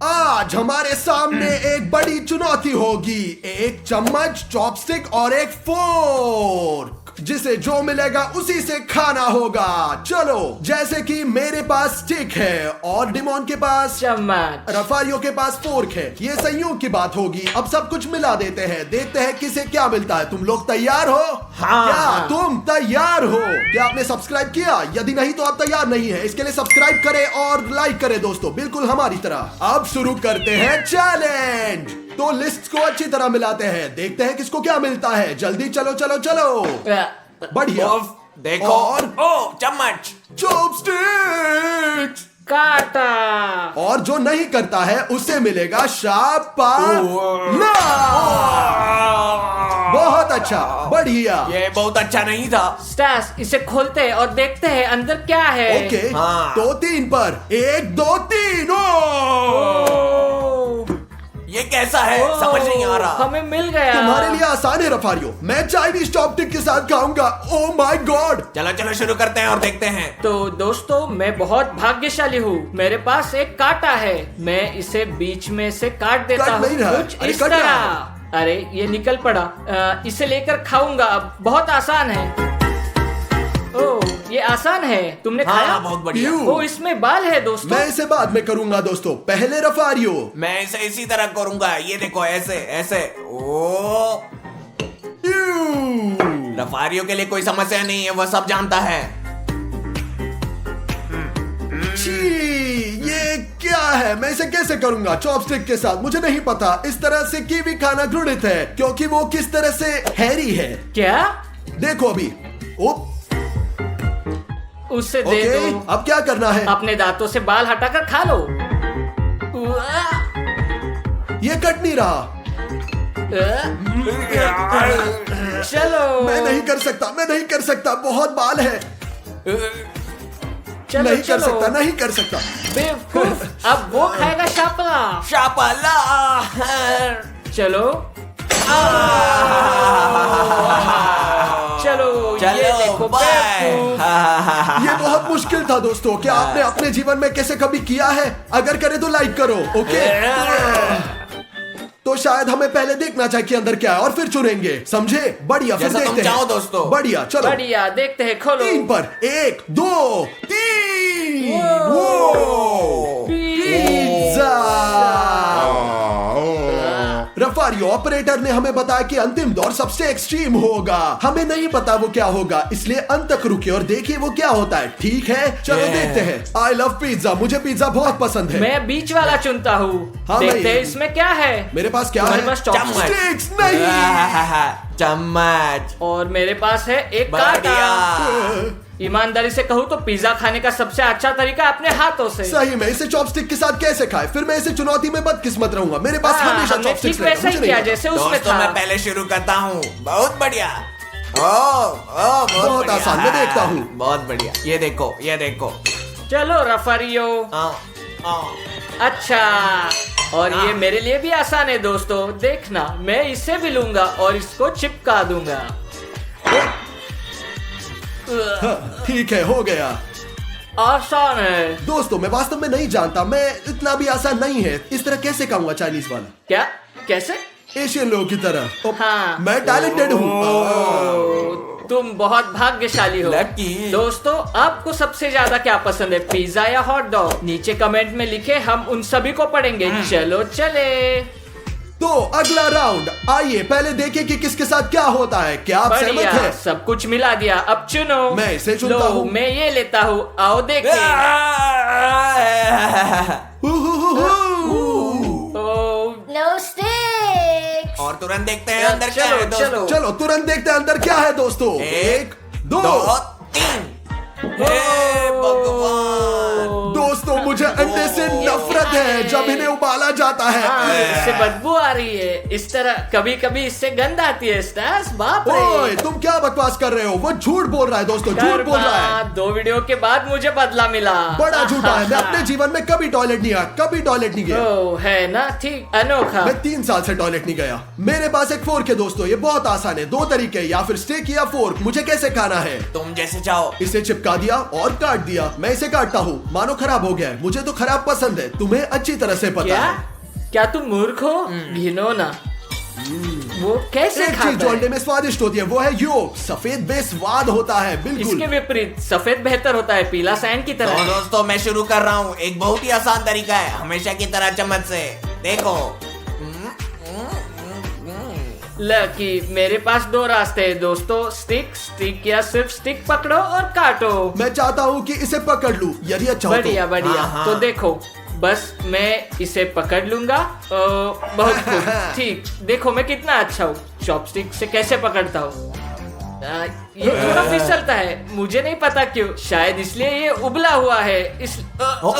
आज हमारे सामने एक बड़ी चुनौती होगी। एक चम्मच, चॉपस्टिक और एक फोर्क, जिसे जो मिलेगा उसी से खाना होगा। चलो, जैसे कि मेरे पास स्टिक है और डिमोन के पास चम्मच, रफारियो के पास फोर्क है। ये संयोग की बात होगी। अब सब कुछ मिला देते हैं, देखते हैं किसे क्या मिलता है। तुम लोग तैयार हो? हाँ। क्या तुम तैयार हो? क्या आपने सब्सक्राइब किया? यदि नहीं तो आप तैयार नहीं है। इसके लिए सब्सक्राइब करें और लाइक करें दोस्तों, बिल्कुल हमारी तरह। अब शुरू करते हैं चैलेंज। तो लिस्ट को अच्छी तरह मिलाते हैं, देखते हैं किसको क्या मिलता है। जल्दी चलो चलो चलो। बढ़िया। देखो। और ओ चम्मच, चॉपस्टिक्स। काटा। और जो नहीं करता है उसे मिलेगा शाबाश। बहुत अच्छा, बढ़िया। ये बहुत अच्छा नहीं था। स्टास, इसे खोलते हैं और देखते हैं अंदर क्या है। ओके, हाँ। तो 3 पर 1 2 3। ये कैसा है? समझ नहीं आ रहा। हमें मिल गया। तुम्हारे लिए आसान है रफारियो, मैं चाइनीज चॉपस्टिक के साथ खाऊंगा। Oh my God. चलो चलो शुरू करते हैं और देखते हैं। तो दोस्तों, मैं बहुत भाग्यशाली हूँ। मेरे पास एक कांटा है। मैं इसे बीच में से काट देता कट हूँ नहीं रहा। कुछ अरे इस कट रहा तरह। अरे ये निकल पड़ा। इसे लेकर खाऊंगा। अब बहुत आसान है। ओह, ये आसान है। तुमने खाया? हाँ, बहुत बढ़िया। यू। ओ, इसमें बाल है दोस्तों। मैं इसे बाद में करूंगा दोस्तों, पहले रफारियो। मैं इसे इसी तरह करूंगा। ये देखो, ऐसे ऐसे। ओ, यू। रफारियों के लिए कोई समस्या नहीं है, वह सब जानता है। छी, ये क्या है? मैं इसे कैसे करूंगा चॉपस्टिक के साथ? मुझे नहीं पता। इस तरह से कीवी खाना घृणित है क्योंकि वो किस तरह से हैरी है। क्या? देखो अभी। ओप, उसे दे ओके, दो। अब क्या करना है? अपने दांतों से बाल हटाकर खा लो। ये कट नहीं रहा। चलो। मैं नहीं कर सकता, मैं नहीं कर सकता, बहुत बाल है। चलो, नहीं कर चलो। सकता, नहीं कर सकता। बेवकूफ, अब वो खाएगा शापला। शापाला। चलो चलो, ये देखो बेवकूफ। ये बहुत मुश्किल था दोस्तों। क्या आपने अपने जीवन में कैसे कभी किया है? अगर करे तो लाइक करो। ओके, तो शायद हमें पहले देखना चाहिए कि अंदर क्या है और फिर चुनेंगे, समझे? बढ़िया, फिर जैसा तुम देखते चाहो हैं दोस्तों। बढ़िया, चलो। बढ़िया, देखते हैं। खोलो। 3 पर 1 2 3। वो। पिज्जा। रफारियो ऑपरेटर ने हमें बताया कि अंतिम दौर सबसे एक्सट्रीम होगा। हमें नहीं पता वो क्या होगा, इसलिए अंत तक रुकिए और देखिए वो क्या होता है। ठीक है, चलो देखते हैं। आई लव पिज्जा, मुझे पिज्जा बहुत पसंद है। मैं बीच वाला चुनता हूँ। हाँ, देखते भाई। हैं इसमें क्या है। मेरे पास क्या तुम्हारे है? पास चॉपस्टिक चॉपस्टिक्स नहीं। चम्मच। और मेरे पास है एक बढ़िया। कांटा। ईमानदारी से कहूँ तो पिज्जा खाने का सबसे अच्छा तरीका अपने हाथों से। सही में इसे चॉपस्टिक के साथ कैसे खाए? फिर मैं इसे चुनौती में बदकिस्मत रहूंगा। मेरे पास हमेशा हमने चॉपस्टिक्स ठीक वैसा ही किया जैसे उसमें दोस्तों, था। मैं पहले शुरू करता हूँ। बहुत बढ़िया। ओ, बहुत बढ़िया। आसान, मैं देखता हूँ। बहुत बढ़िया। ये देखो, ये देखो। चलो रफारियो। आ, अच्छा, और ये मेरे लिए भी आसान है दोस्तों। देखना, मैं इसे भी लूंगा और इसको चिपका दूंगा। ठीक है, हो गया। आसान है दोस्तों, मैं वास्तव में नहीं जानता, मैं इतना भी आसान नहीं है। इस तरह कैसे खाऊंगा चाइनीज वाला? क्या? कैसे? एशियन लोगों की तरह। हाँ। मैं टैलेंटेड हूँ। ओ, तुम बहुत भाग्यशाली हो। Lucky। दोस्तों, आपको सबसे ज्यादा क्या पसंद है, पिज्जा या हॉट डॉग? नीचे कमेंट में लिखे, हम उन सभी को पढ़ेंगे। चलो चले। तो अगला राउंड, आइए पहले देखें कि किसके साथ क्या होता है। क्या आप सहमत बढ़िया, हैं? सब कुछ मिला दिया। अब चुनो। मैं इसे चुनता लो, हूँ। मैं ये लेता हूँ। आओ देखें। ओ, No sticks. और तुरंत देखते हैं अंदर क्या चलो, है दोस्तों। चलो। चलो तुरंत देखते हैं अंदर क्या है दोस्तों। 1 2 3। हे भगवान। दोस्तों, मुझे अंडे से नफरत है जब इन्हें उबाला जाता है। हाँ, इससे बदबू आ रही है। इस तरह कभी कभी इससे गंध आती है। स्टास, बाप रे। ओए, तुम क्या बकवास कर रहे हो? वो झूठ बोल रहा है दोस्तों, झूठ बोल रहा है। 2 वीडियो के बाद मुझे बदला मिला। बड़ा झूठा है। मैं अपने जीवन में कभी टॉयलेट नहीं गया, कभी टॉयलेट नहीं गया। ओ, है ना, ठीक, अनोखा। मैं 3 साल से टॉयलेट नहीं गया। मेरे पास एक फोर्क है दोस्तों, ये बहुत आसान है। 2 तरीके, या फिर स्टिक या फोर्क। मुझे कैसे खाना है? तुम जैसे चाहो। इसे चिपका दिया और काट दिया। मैं इसे काटता हूँ, मानो खराब हो गया है। मुझे तो खराब पसंद है, तुम्हें? तुम्हें अच्छी तरह से पता क्या है। क्या तुम मूर्ख हो? घिनौना। वो कैसे एक चीज खाता जो है? अंडे में स्वादिष्ट होती है वो है योग। सफेद बेस्वाद होता है, बिल्कुल। इसके विपरीत सफेद बेहतर होता है, पीला सैंड की तो तरह। दोस्तों मैं शुरू कर रहा हूँ। एक बहुत ही आसान तरीका है, हमेशा की तरह चम्मच से। देखो। लकी, मेरे पास दो रास्ते हैं दोस्तों, स्टिक या सिर्फ स्टिक पकड़ो और काटो। मैं चाहता हूँ कि इसे पकड़ लूं, यदि अच्छा हो तो। बढ़िया बढ़िया। हाँ, हाँ। तो देखो, बस मैं इसे पकड़ लूंगा। बहुत खूब। ठीक, देखो मैं कितना अच्छा हूँ। चॉपस्टिक से कैसे पकड़ता हूँ। ये थोड़ा फिसलता है, मुझे नहीं पता क्यों। शायद इसलिए ये उबला हुआ है। इसे खाओ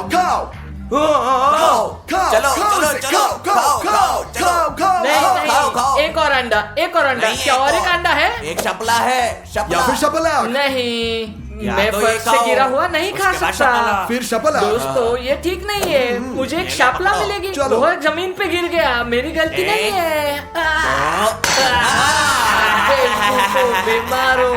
खाओ खाओ। खाओ चलो खाओ चलो इसे, चलो खाओ खाओ खाओ चलो। खाओ खाओ नहीं खाओ। नहीं, खाओ। एक और अंडा, एक और अंडा। नहीं, क्या और एक अंडा है? एक शपला है, शपला। या फिर शपला, नहीं, या मैं तो ये फर्श से खाओ, गिरा हुआ नहीं खा उसके बाद सकता। शपला। फिर शपला। दोस्तों ये ठीक नहीं है, मुझे एक शापला पकड़ो। मिलेगी। चलो। वो जमीन पे गिर गया, मेरी गलती एक। नहीं है। बीमारो।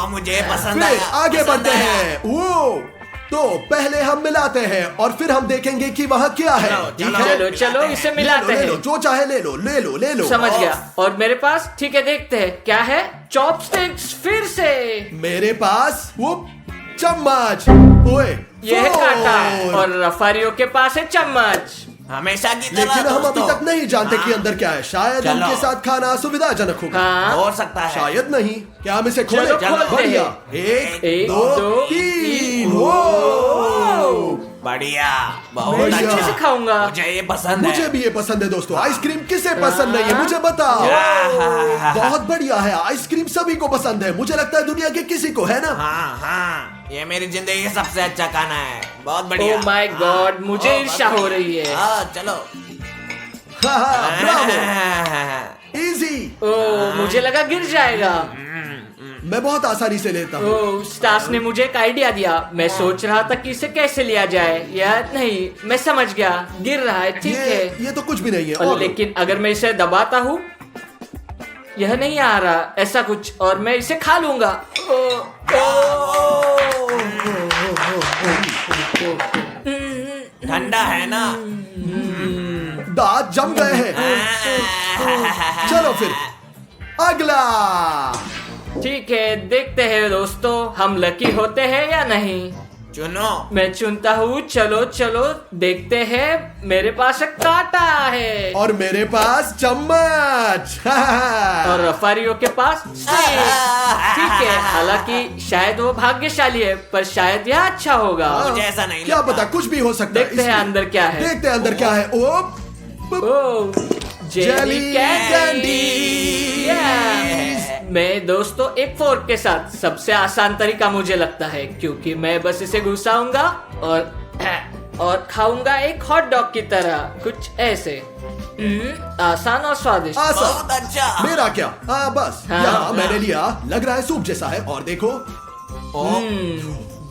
मुझे पसंद फिर आया। आगे पसंद बढ़ते आया। हैं। वो तो पहले हम मिलाते हैं और फिर हम देखेंगे कि वहाँ क्या है। चलो, ठीक चलो। है? चलो चलो इसे ले लो, मिलाते ले लो, हैं। जो चाहे ले लो ले लो ले लो। समझ गया। और मेरे पास, ठीक है देखते हैं क्या है। चॉपस्टिक्स फिर से। मेरे पास वो चम्मच। ओए ये है कांटा फोर। और रफारियों के पास है चम्मच। हमेशा की तरह। लेकिन हम अभी दोस्तों। तक नहीं जानते कि अंदर क्या है। शायद चलो। उनके साथ खाना सुविधाजनक होगा। हाँ, हो सकता है। शायद नहीं। क्या हम इसे खोले? चलो, खोलते बढ़िया। हैं। एक एक, दो दो, तीन। तीन। वो बढ़िया, बहुत बढ़िया। अच्छे से खाऊंगा। मुझे ये पसंद है। मुझे भी ये पसंद है दोस्तों। आइसक्रीम किसे पसंद नहीं है, मुझे बताओ। बहुत बढ़िया है। आइसक्रीम सभी को पसंद है। मुझे लगता है दुनिया के किसी को, है ना? हाँ, ये मेरी जिंदगी का सबसे अच्छा खाना है। बहुत बढ़िया। ओह माय गॉड, मुझे हाँ, ईर्ष्या बहुत हो रही है। हाँ, चलो। Bravo, easy. ओह, मुझे लगा गिर जाएगा। मैं बहुत आसानी से लेता हूँ। ओह, स्टास ने मुझे एक आइडिया दिया। मैं सोच रहा था कि इसे कैसे लिया जाए। या नहीं, मैं समझ गया, गिर रहा है। ठीक है। ये तो कुछ भी नहीं है। और और लेकिन अगर मैं इसे दबाता हूँ, यह नहीं आ रहा ऐसा कुछ, और मैं इसे खा लूंगा। ठंडा है ना? दांत जम गए हैं। चलो फिर अगला। ठीक है, देखते हैं दोस्तों, हम लकी होते हैं या नहीं। चुनो। मैं चुनता हूँ। चलो चलो देखते हैं। मेरे पास एक कांटा है और मेरे पास चम्मच। और रफारियों के पास स्टिक। ठीक है, हालांकि शायद वो भाग्यशाली है, पर शायद यह अच्छा होगा। मुझे ऐसा नहीं क्या लगता। पता, कुछ भी हो सकता है। देखते हैं अंदर क्या है। देखते हैं अंदर क्या है। ओ ओह, जेली कैंडी। मैं दोस्तों एक फोर्क के साथ, सबसे आसान तरीका मुझे लगता है, क्योंकि मैं बस इसे घुसाऊंगा और खाऊंगा एक हॉट डॉग की तरह, कुछ ऐसे। आसान और स्वादिष्ट। बहुत आसान। अच्छा। मेरा क्या? हाँ बस हाँ, यहाँ मैंने लिया। लग रहा है सूप जैसा है। और देखो,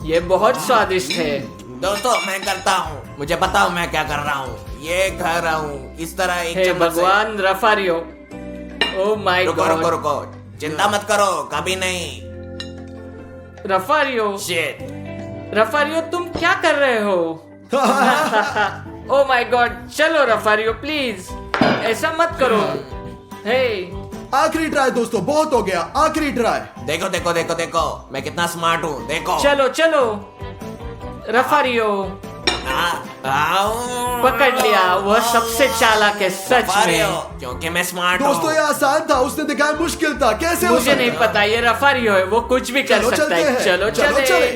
ये बहुत स्वादिष्ट है। दोस्तों मैं करता हूँ, मुझे पता हूँ मैं क्या कर रहा हूँ। ये खा रहा हूँ इस तरह एक हे चम्मच से। भगवान, रफारियो। ओह माय रुको रुको गॉड, रुको, चिंता मत करो, कभी नहीं। रफारियो। शिट। रफारियो तुम क्या कर रहे हो? ओह माय गॉड, चलो रफारियो प्लीज, ऐसा मत करो। हे, आखिरी ट्राई दोस्तों, बहुत हो गया। आखिरी ट्राई। देखो देखो देखो देखो, मैं कितना स्मार्ट हूँ। देखो। चलो चलो रफारियो। पकड़ लिया, वह सबसे चालाक है सच में। क्योंकि मैं स्मार्ट दोस्तों ये हूँ। आसान था, उसने दिखाया मुश्किल था। कैसे हो मुझे सकता नहीं है? पता, ये रफारियो है, वो कुछ भी कर चलो सकता चलते है। हैं। चलो चले। चले।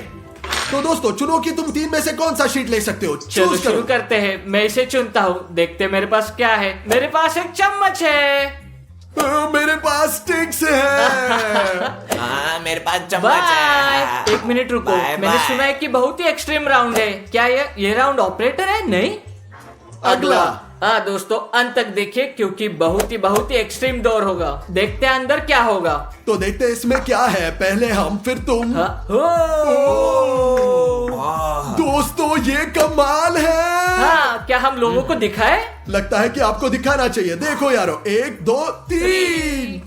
तो दोस्तों चुनो कि तुम तीन में से कौन सा शीट ले सकते हो। चलो चूज शुरू करो। करते हैं। मैं इसे चुनता हूँ, देखते हैं मेरे पास क्या है। मेरे पास एक चम्मच है। मेरे पास स्टिक्स है। हाँ, मेरे पास चम्मच बाय। है। एक मिनट रुको, बाय, मैंने बाय। सुना है कि बहुत ही एक्सट्रीम राउंड है। क्या ये राउंड ऑपरेटर है? नहीं, अगला। हाँ दोस्तों, अंत तक देखिए, क्योंकि बहुत ही एक्सट्रीम दौर होगा। देखते हैं अंदर क्या होगा। तो देखते हैं इसमें क्या है। पहले हम फिर तुम। हाँ, हो। दोस्तों ये कमाल है। हाँ, क्या हम लोगों को दिखाए? लगता है कि आपको दिखाना चाहिए। देखो यारो, 1 2 3।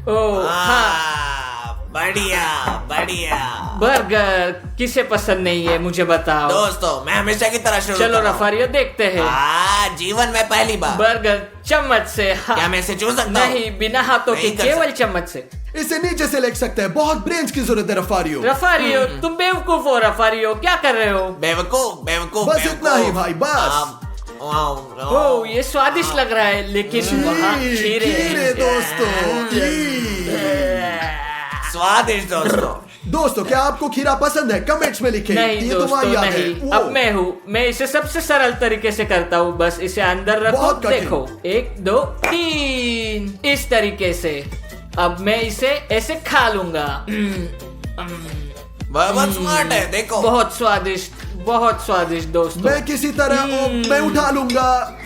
ओह हाँ, बढ़िया बढ़िया। बर्गर किसे पसंद नहीं है मुझे बताओ। दोस्तों मैं हमेशा की तरह शुरू चलो कर रहा हूं। रफारियो देखते हैं। जीवन में पहली बार। बर्गर चम्मच से। हाँ। क्या मैं इसे छू सकता हूं? नहीं, बिना हाथों के, नहीं कर केवल सकता। चम्मच से। इसे नीचे से लेग सकते हैं, बहुत ब्रेन्स की जरूरत है रफारियो। रफारियो तुम बेवकूफ हो। रफारियो क्या कर रहे हो? बेवकूफ बेवकूफ बस बेवकूफ। इतना ही भाई, बस। ओ ये स्वादिष्ट लग रहा है, लेकिन वहाँ खीरे खीरे दोस्तों, स्वादिष्ट दोस्तों। दोस्तों क्या आपको खीरा पसंद है? कमेंट्स में लिखें। नहीं ये दोस्तों तुम्हारी याद है। नहीं। वो। अब मैं हूँ, मैं इसे सबसे सरल तरीके से करता हूँ। बस इसे अंदर रखो, बहुत कठिन। देखो 1 2 3 इस तरीके से। अब मैं इसे ऐसे खा लूंगा। बहुत स्मार्ट है, देखो। बहुत स्वादिष्ट दोस्तों। मैं किसी तरह मैं उठा लूंगा।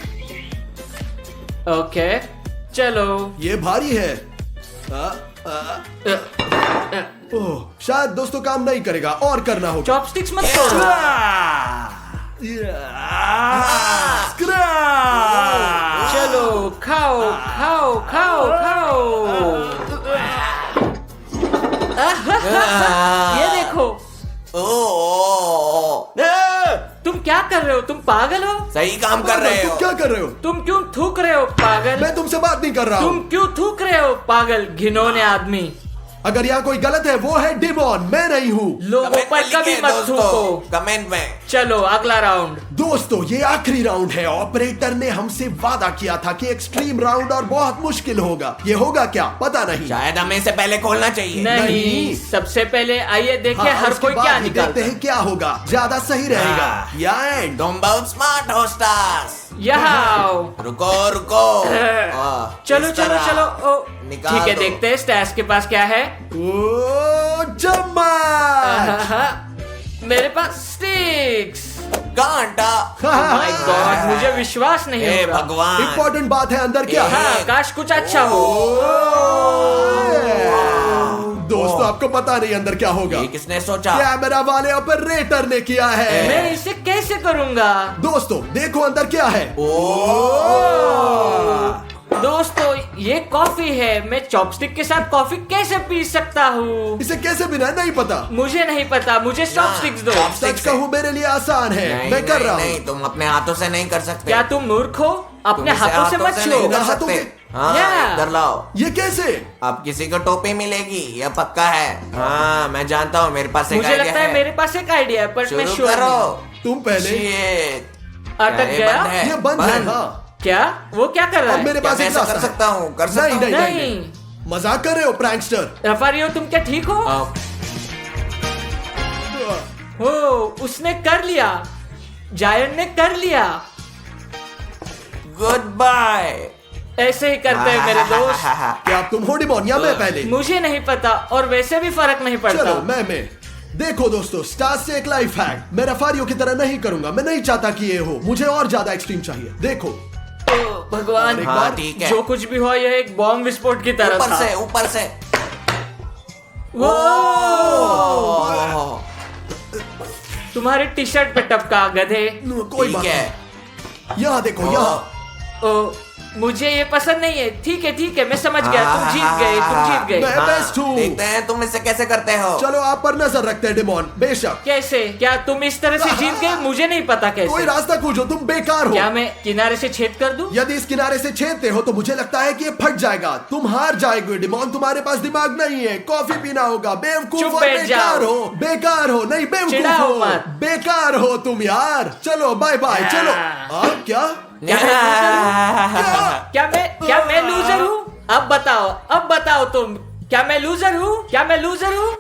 ओके चलो। ये भारी है। ओह, शायद दोस्तों काम नहीं करेगा और करना होगा। चॉपस्टिक्स मत तोड़ो। चलो खाओ खाओ खाओ खाओ। ये देखो। तुम क्या कर रहे हो? तुम पागल हो? सही काम कर रहे तुम हो। क्या कर रहे हो? तुम क्यों थूक रहे हो पागल? मैं तुमसे बात नहीं कर रहा तुम हूँ। क्यों थूक रहे हो पागल घिनौने आदमी? अगर यहाँ कोई गलत है वो है डिमोन, मैं नहीं हूँ। लोगों कमेंट पर में कभी लिखे मत दोस्तों, थूको। कमेंट में। चलो अगला राउंड। दोस्तों ये आखिरी राउंड है। ऑपरेटर ने हमसे वादा किया था कि एक्सट्रीम राउंड और बहुत मुश्किल होगा। ये होगा क्या पता नहीं। शायद हमें इसे पहले खोलना चाहिए। नहीं, सबसे पहले आइए देखें हाँ, हर उसके कोई बाद क्या ही निकालता देखते है। हैं क्या होगा, ज्यादा सही रहेगा। हाँ। या एंड। तुम बहुत स्मार्ट हो स्टार्स। यहाँ रुको रुको। चलो इस चलो तरह चलो। ओ, निकाल ठीक है दो। देखते हैं स्टैश के पास क्या है। ओ चम्मच। मेरे पास स्टिक्स। कांटा। माय गॉड, मुझे विश्वास नहीं हे हो रहा। भगवान। इम्पोर्टेंट बात है, अंदर क्या है? हाँ काश कुछ अच्छा हो। दोस्तों आपको पता नहीं अंदर क्या होगा। ये किसने सोचा? कैमरा वाले ऑपरेटर ने किया है। मैं इसे कैसे करूंगा? दोस्तों देखो अंदर क्या है। दोस्तों ये कॉफी है। मैं चॉपस्टिक के साथ कॉफी कैसे पी सकता हूँ? इसे कैसे बिना नहीं पता। मुझे नहीं पता, मुझे चॉपस्टिक्स दो। सच कहूँ मेरे लिए आसान है। नहीं, मैं कर नहीं, रहा नहीं, हूँ। तुम अपने हाथों से नहीं कर सकते। क्या तुम मूर्ख हो? अपने तुम इसे हाथों से मत नहीं छुओ। कर हाथों सकते। से- हाँ Yeah. इधर लाओ। ये कैसे? अब किसी को टोपी मिलेगी, यह पक्का है। हाँ मैं जानता हूँ, मेरे पास एक मुझे आइडिया लगता है मेरे पास एक आइडिया है, पर मैं शुरू श्योर करो। नहीं। तुम पहले। Shit. अटक क्या ये गया? बंद है? ये बंद है। हाँ। क्या? वो क्या कर रहा अब है? मेरे क्या पास मैं एक ऐसा रास्ता कर है। सकता हूँ? कर सकता नहीं हूँ? नहीं नहीं, नहीं। नहीं। मजाक कर रहे हो प्रैंकस्टर? रफारियो तुम क्या ठीक हो? हो उसने कर लिया। जायन ने कर लिया। Goodbye. ऐसे ही करते हैं मेरे दोस्त। क्या अब तुम हो डिमोन या मैं पहले? मुझे नहीं पता और वैसे भी फर्क नहीं पड़ता। चलो मैं। देखो दोस्तों, स्टार्स से एक लाइफ हैक। मैं रफारियो की तरह नहीं करूंगा। मैं नहीं चाहता कि ये हो। मुझे और ज्यादा एक्सट्रीम चाहिए। देखो ओ, भगवान एक हाँ बार ठीक है। जो कुछ भी हुआ यह एक बॉम्ब विस्फोट की तरह था। ऊपर से। वो ओह, तुम्हारी टी शर्ट पे टपका गधे। कोई ठीक बात है। नहीं। यहाँ देखो यहाँ। ओ, मुझे ये पसंद नहीं है। ठीक है मैं समझ गया। तुम जीत गए। मैं हाँ, बेस्ट हूँ। देखते हैं तुम इसे कैसे करते हो। चलो आप पर नजर रखते हैं डिमोन। बेशक कैसे? क्या तुम इस तरह से जीत गए? मुझे नहीं पता कोई कैसे। रास्ता खोजो, तुम बेकार हो। क्या मैं किनारे से छेद कर दूं? यदि इस किनारे से छेदते हो तो मुझे लगता है कि ये फट जाएगा। तुम हार जाएगे डिमोन। तुम्हारे पास दिमाग नहीं है। कॉफी पीना होगा। बेवकूफ चुप और बैठ बेकार जाओ। हो। बेकार हो नहीं, बेवकूफ चिढ़ाओ हो। मत। बेकार हो तुम यार। चलो बाय बाय। चलो क्या क्या मैं लूजर हूँ? अब बताओ तुम। क्या मैं लूजर हूँ?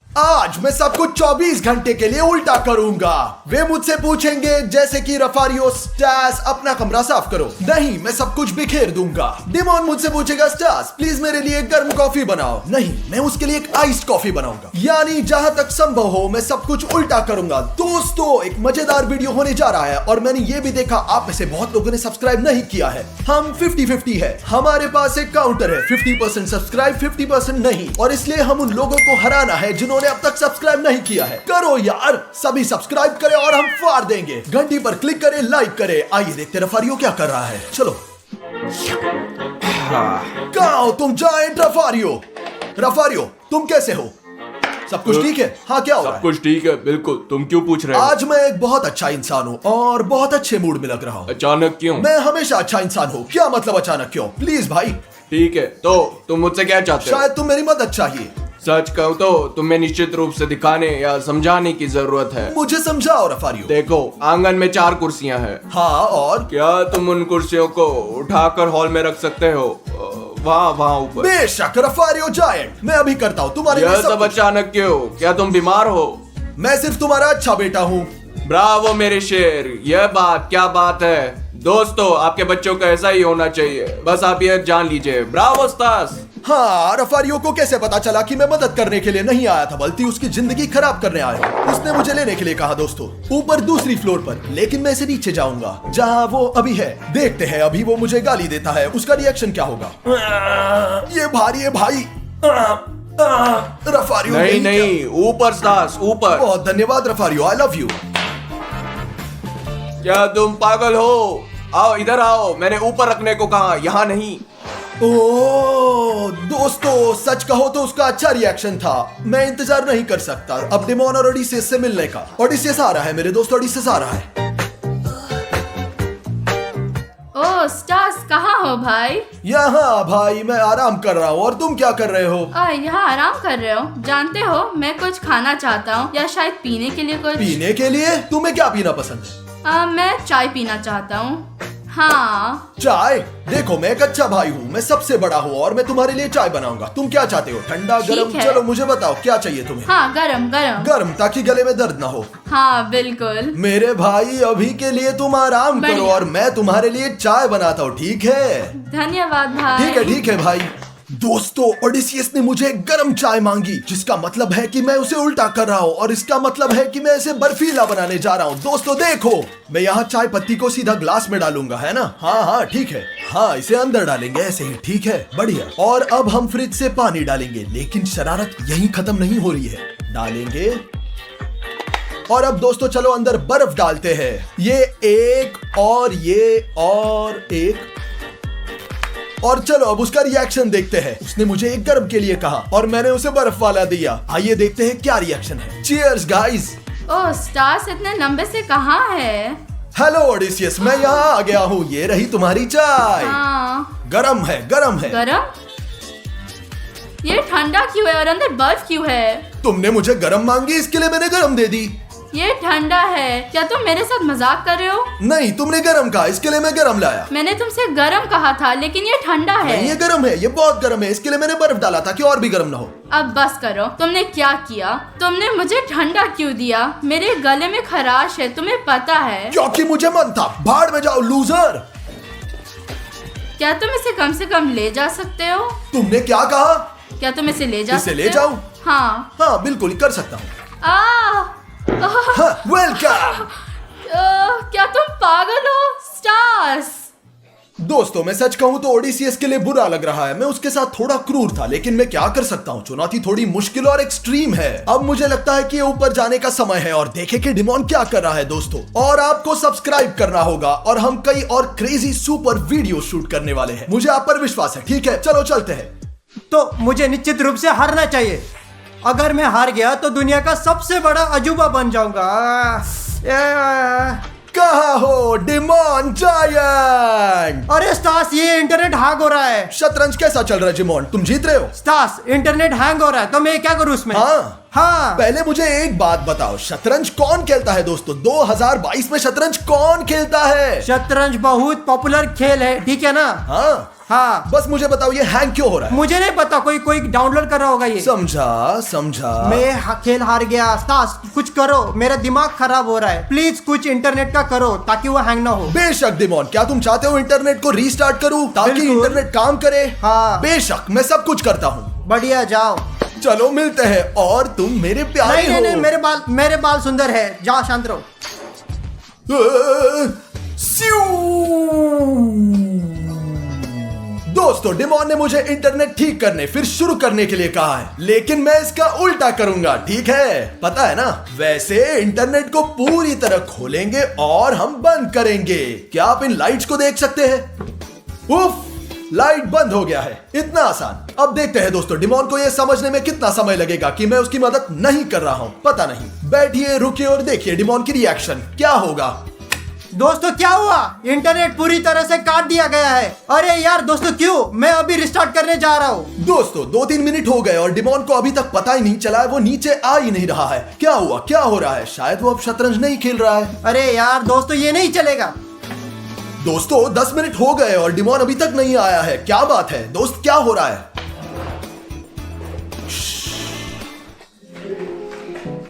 आज मैं सबको 24 घंटे के लिए उल्टा करूंगा। वे मुझसे पूछेंगे जैसे कि रफारियो स्टास अपना कमरा साफ करो। नहीं, मैं सब कुछ बिखेर दूंगा। डिमोन मुझसे पूछेगा स्टास प्लीज मेरे लिए गर्म कॉफी बनाओ। नहीं, मैं उसके लिए एक आइस्ड कॉफी बनाऊंगा। यानी जहां तक संभव हो मैं सब कुछ उल्टा करूंगा। दोस्तों एक मजेदार वीडियो होने जा रहा है और मैंने ये भी देखा आप में से बहुत लोगों ने सब्सक्राइब नहीं किया है। हम 50-50 है। हमारे पास एक काउंटर है, 50% सब्सक्राइब 50% नहीं, और इसलिए हम उन लोगों को हराना है जिन्होंने अब तक सब्सक्राइब नहीं किया है। करो यार, सभी सब्सक्राइब करें और हम फाड़ देंगे। घंटी पर क्लिक करें, लाइक करें। आइए देखते रफारियो क्या कर रहा है। चलो कहाँ हो तुम जाएंट रफारियो? तुम कैसे हो? सब कुछ ठीक है? हाँ, क्या हो रहा सब है? कुछ ठीक है, बिल्कुल। तुम क्यों पूछ रहे हो? आज मैं एक बहुत अच्छा इंसान हूँ और बहुत अच्छे मूड में लग रहा हूँ। अचानक क्यों? मैं हमेशा अच्छा इंसान हूँ। क्या मतलब अचानक क्यों? प्लीज भाई, ठीक है, तो तुम मुझसे क्या चाहते हो? शायद तुम मेरी मदद चाहिए। सच कहूँ तो तुम्हें निश्चित रूप से दिखाने या समझाने की जरूरत है। मुझे समझाओ रफारियो। देखो, आंगन में 4 कुर्सियां हैं। हाँ, और क्या तुम उन कुर्सियों को उठाकर हॉल में रख सकते हो? वहाँ ऊपर। बेशक रफारियो जायंट, मैं अभी करता हूँ तुम्हारे लिए यह सब सब कुछ। अचानक क्यों? क्या तुम बीमार हो? मैं सिर्फ तुम्हारा अच्छा बेटा हूँ। ब्रावो मेरे शेर, यह बात क्या बात है। दोस्तों, आपके बच्चों का ऐसा ही होना चाहिए, बस आप यह जान लीजिए। Bravo Stas. हाँ, रफारियो को कैसे पता चला कि मैं मदद करने के लिए नहीं आया था बल्कि उसकी जिंदगी खराब करने आया हूँ। उसने मुझे लेने के लिए कहा दोस्तों, ऊपर दूसरी फ्लोर पर, लेकिन मैं इसे नीचे जाऊंगा जहाँ वो अभी है। देखते हैं अभी वो मुझे गाली देता है, उसका रिएक्शन क्या होगा। ये भारी है भाई। रफारियो नहीं क्या? नहीं, ऊपर स्टास, ऊपर। बहुत धन्यवाद रफारियो, आई लव यू। क्या तुम पागल हो? आओ इधर आओ, मैंने ऊपर रखने को कहा, यहाँ नहीं। ओह दोस्तों, सच कहो तो उसका अच्छा रिएक्शन था। मैं इंतजार नहीं कर सकता अब डेमोन और ओडिसियस से मिलने का। ओडिसियस आ रहा है मेरे दोस्त, ओडिसियस आ रहा है। ओह स्टार्स, कहाँ हो भाई? यहाँ भाई, मैं आराम कर रहा हूँ। और तुम क्या कर रहे हो? यहाँ आराम कर रहे हो? जानते हो, मैं कुछ खाना चाहता हूँ या शायद पीने के लिए कुछ। पीने के लिए? तुम्हें क्या पीना पसंद है? मैं चाय पीना चाहता हूँ। हाँ। चाय? देखो, मैं एक अच्छा भाई हूँ, मैं सबसे बड़ा हूँ और मैं तुम्हारे लिए चाय बनाऊंगा। तुम क्या चाहते हो, ठंडा, ठीक गरम? है। चलो मुझे बताओ क्या चाहिए तुम्हें। हाँ, गरम गरम। गरम, ताकि गले में दर्द ना हो। हाँ बिल्कुल। मेरे भाई, अभी के लिए तुम आराम करो बढ़िया। और मैं तुम्हारे लिए चाय बनाता हूँ, ठीक है? धन्यवाद भाई। ठीक है भाई। दोस्तों, ओडिसियस ने मुझे गरम चाय मांगी, जिसका मतलब है कि मैं उसे उल्टा कर रहा हूँ और इसका मतलब है कि मैं इसे बर्फीला बनाने जा रहा हूँ। दोस्तों देखो, मैं यहाँ चाय पत्ती को सीधा ग्लास में डालूंगा, है ना? हाँ ठीक है। हाँ, इसे अंदर डालेंगे ऐसे ही, ठीक है, बढ़िया। और अब हम फ्रिज से पानी डालेंगे, लेकिन शरारत यहीं खत्म नहीं हो रही है। डालेंगे और अब दोस्तों चलो अंदर बर्फ डालते हैं। ये एक और ये और एक, और चलो अब उसका रिएक्शन देखते हैं। उसने मुझे एक गर्म के लिए कहा और मैंने उसे बर्फ वाला दिया। आइए देखते हैं क्या रिएक्शन है। Cheers guys. ओह स्टार्स, इतने लंबे से कहाँ है? हेलो ओडिसियस, मैं यहाँ आ गया हूँ। ये रही तुम्हारी चाय। हाँ। गरम है, गरम है। गरम? ये ठंडा क्यों है और अंदर बर्फ क्यों है? तुमने मुझे गरम मांगी, इसके लिए मैंने गरम दे दी। ये ठंडा है। क्या तुम मेरे साथ मजाक कर रहे हो? नहीं, तुमने गरम कहा, इसके लिए मैं गरम लाया। मैंने तुमसे गरम कहा था, लेकिन ये ठंडा है। नहीं, ये गरम है, ये बहुत गरम है, इसके लिए मैंने बर्फ डाला ताकि और भी गरम ना हो। अब बस करो, तुमने क्या किया? तुमने मुझे ठंडा क्यों दिया? मेरे गले में खराश है, तुम्हें पता है। क्योंकि मुझे मन था। भाड़ में जाओ लूजर। क्या तुम इसे कम से कम ले जा सकते हो? तुमने क्या कहा? क्या तुम इसे ले जा इसे सकते ले हो? जाऊं? हाँ। हाँ बिल्कुल कर सकता हूँ। हाँ, वेलकम। क्या तुम पागल हो स्टार्स? दोस्तों, मैं सच कहूँ तो ओडिसियस के लिए बुरा लग रहा है। मैं उसके साथ थोड़ा क्रूर था, लेकिन मैं क्या कर सकता हूँ, चुनौती थोड़ी मुश्किल और एक्सट्रीम है। अब मुझे लगता है कि ये ऊपर जाने का समय है और देखें कि डिमोन क्या कर रहा है दोस्तों। और आपको सब्सक्राइब करना होगा और हम कई और क्रेजी सुपर वीडियो शूट करने वाले हैं। मुझे आप पर विश्वास है, ठीक है? चलो चलते हैं। तो मुझे निश्चित रूप से हारना चाहिए। अगर मैं हार गया तो दुनिया का सबसे बड़ा अजूबा बन जाऊंगा। कहाँ हो डिमोन जायंट? अरे स्टार्स, ये इंटरनेट हैंग हो रहा है। शतरंज कैसा चल रहा है डिमोन? तुम जीत रहे हो? स्टार्स, इंटरनेट हैंग हो रहा है, तो मैं क्या करूं उसमें? हाँ। पहले मुझे एक बात बताओ, शतरंज कौन खेलता है दोस्तों? 2022 में शतरंज कौन खेलता है? शतरंज बहुत पॉपुलर खेल है, ठीक है ना? हाँ। बस मुझे बताओ ये हैंग क्यों हो रहा है? मुझे नहीं पता, कोई डाउनलोड कर रहा होगा ये। समझा। मैं खेल हार गया। स्टार्स, कुछ करो, मेरा दिमाग खराब हो रहा है। प्लीज कुछ इंटरनेट का करो ताकि वो हैंग ना हो। बेशक डिमोन, क्या तुम चाहते हो इंटरनेट को रीस्टार्ट करूं ताकि बिल्कुल। इंटरनेट काम करे? हाँ। बेशक, मैं सब कुछ करता हूँ। बढ़िया, जाओ। चलो मिलते हैं। और तुम मेरे प्यारे हो। नहीं, मेरे बाल सुंदर है। जाओ, शांत रहो। दोस्तों, डिमोन ने मुझे इंटरनेट ठीक करने फिर शुरू करने के लिए कहा है, लेकिन मैं इसका उल्टा करूंगा, ठीक है? पता है ना? वैसे इंटरनेट को पूरी तरह खोलेंगे और हम बंद करेंगे। क्या आप इन लाइट्स को देख सकते हैं? उफ, लाइट बंद हो गया है। इतना आसान। अब देखते हैं दोस्तों डिमोन को यह समझने में कितना समय लगेगा कि मैं उसकी मदद नहीं कर रहा हूँ। पता नहीं। बैठिए, रुकिए और देखिए डिमोन की रिएक्शन क्या होगा। दोस्तों क्या हुआ? इंटरनेट पूरी तरह से काट दिया गया है। अरे यार दोस्तों क्यों? मैं अभी रिस्टार्ट करने जा रहा हूँ। दोस्तों 2-3 मिनट हो गए और डिमोन को अभी तक पता ही नहीं चला है, वो नीचे आ ही नहीं रहा है। क्या हुआ? क्या हो रहा है? शायद वो अब शतरंज नहीं खेल रहा है। अरे यार दोस्तों ये नहीं चलेगा। दोस्तों 10 मिनट हो गए और डिमोन अभी तक नहीं आया है। क्या बात है दोस्त, क्या हो रहा है?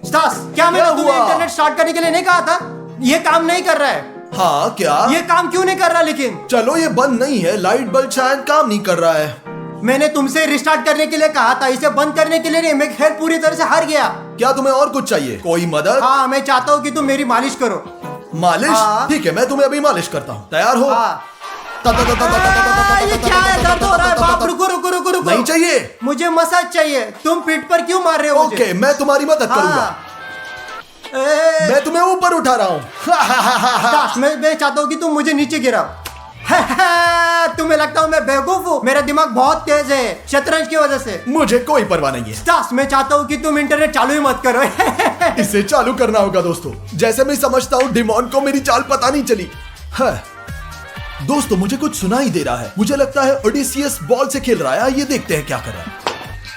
स्टास, क्या मैंने क्या तुम्हें हुआ? इंटरनेट स्टार्ट करने के लिए नहीं कहा था? ये काम नहीं कर रहा है। हाँ क्या? ये काम क्यों नहीं कर रहा? लेकिन चलो ये बंद नहीं है, लाइट बल्ब शायद काम नहीं कर रहा है। मैंने तुमसे रिस्टार्ट करने के लिए कहा था, इसे बंद करने के लिए नहीं। मैं खेल पूरी तरह से हार गया। क्या तुम्हें और कुछ चाहिए? कोई मदद? हाँ, मैं चाहता हूँ कि तुम मेरी मालिश करो। मालिश? हाँ। ठीक है, मैं तुम्हें अभी मालिश करता हूँ। तैयार हो? हाँ। ये क्या है? दर्द हो रहा है। बाप, रुको रुको रुको रुको। नहीं चाहिए? मुझे मसाज चाहिए। तुम पीठ पर क्यों मार रहे हो मुझे? ओके, मैं तुम्हारी मदद करूंगा। हाँ। ए, मैं तुम्हें ऊपर उठा रहा हूँ। स्टास, मैं चाहता हूँ कि तुम मुझे नीचे गिराओ। तुम्हें लगता हूँ मैं बेवकूफ हूँ? मेरा दिमाग बहुत तेज है शतरंज की वजह से। मुझे कोई परवाह नहीं है। स्टास, मैं चाहता हूँ कि तुम इंटरनेट चालू ही मत करो। इसे चालू करना होगा दोस्तों। जैसे मैं समझता हूँ डिमोन को मेरी चाल पता नहीं चली। हाँ। दोस्तों मुझे कुछ सुनाई दे रहा है। मुझे लगता है ओडिसियस बॉल से खेल रहा है। ये देखते हैं क्या कर रहा